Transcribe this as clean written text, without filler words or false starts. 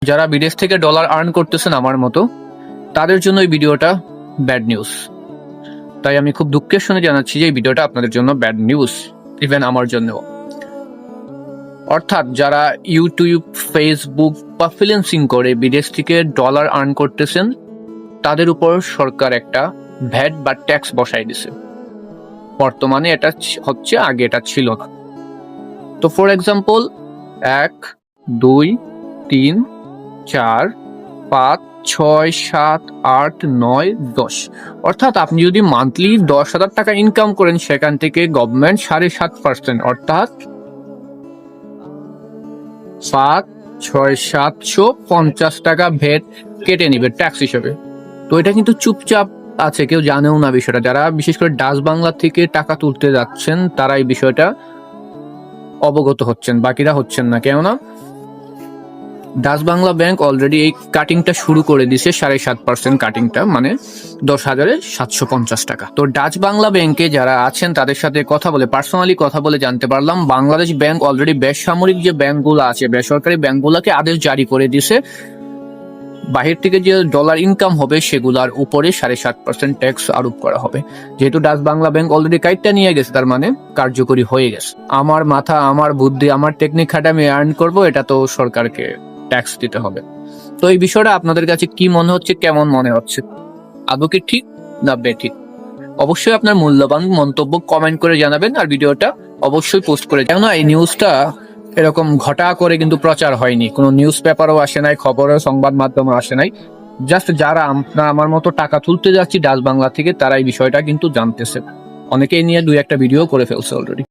যারা বিদেশ থেকে ডলার আর্ন করতেছেন আমার মতো, তাদের জন্য এই ভিডিওটা ব্যাড নিউজ। তাই আমি খুব দুঃখের সঙ্গে জানাচ্ছি যে এই ভিডিওটা আপনাদের জন্য ব্যাড নিউজ, ইভেন আমার জন্য। অর্থাৎ যারা ইউটিউব, ফেসবুক বা ফ্রিল্যান্সিং করে বিদেশ থেকে ডলার আর্ন করতেছেন, তাদের উপর সরকার একটা ভ্যাট বা ট্যাক্স বসাই দিছে। বর্তমানে এটা হচ্ছে, আগে এটা ছিল না। তো ফর এক্সাম্পল 1, 2, 3, 4, 5, 6, 7, 8, 9, 10, অর্থাৎ আপনি যদি মান্থলি 10,000 টাকা ইনকাম করেন, সেখান থেকে গভর্নমেন্ট 7.5% অর্থাৎ 5,6,750 টাকা ভ্যাট কেটে নিবে ট্যাক্স হিসেবে। তো এটা কিন্তু চুপচাপ আছে, কেউ জানেও না বিষয়টা। যারা বিশেষ করে ডাচ বাংলা থেকে টাকা তুলতে যাচ্ছেন, তারা এই বিষয়টা অবগত হচ্ছেন, বাকিরা হচ্ছেন না। কেননা ডাচ বাংলা ব্যাংক অলরেডি এই কাটিংটা শুরু করে দিছে, 7.5% কাটিংটা, মানে 10,750 টাকা। তো ডাচ বাংলা ব্যাংকে যারা আছেন তাদের সাথে কথা বলে, পার্সোনালি কথা বলে জানতে পারলাম, বাংলাদেশ ব্যাংক অলরেডি বেসামরিক যে ব্যাংকগুলো আছে, বেসরকারি ব্যাংকগুলোকে আদেশ জারি করে দিছে, বাহির থেকে যে ডলার ইনকাম হবে সেগুলার উপরে 7.5% ট্যাক্স আরোপ করা হবে। যেহেতু ডাচ বাংলা ব্যাংক অলরেডি কাইটটা নিয়ে গেছে, তার মানে কার্যকরী হয়ে গেছে। আমার মাথা, আমার বুদ্ধি, আমার টেকনিক খাটে আমি আর্ন করবো, এটা তো সরকারকে ট্যাক্স দিতে হবে। তো এই বিষয়টা আপনাদের কাছে কি মনে হচ্ছে, কেমন মনে হচ্ছে? আদৌ কি ঠিক না বেঠিক? অবশ্যই আপনার মূল্যবান মন্তব্য কমেন্ট করে জানাবেন, আর ভিডিওটা অবশ্যই পোস্ট করে। কেননা এই নিউজটা এরকম ঘটা করে কিন্তু প্রচার হয়নি, কোনো নিউজ পেপারও আসে নাই, খবরেও সংবাদ মাধ্যমে আসে নাই। জাস্ট যারা আমার মতো টাকা তুলতে যাচ্ছি ডাচ বাংলা থেকে, তারা এই বিষয়টা কিন্তু জানতেছে। অনেকেই নিয়ে 2-1টা ভিডিও করে ফেলছে অলরেডি।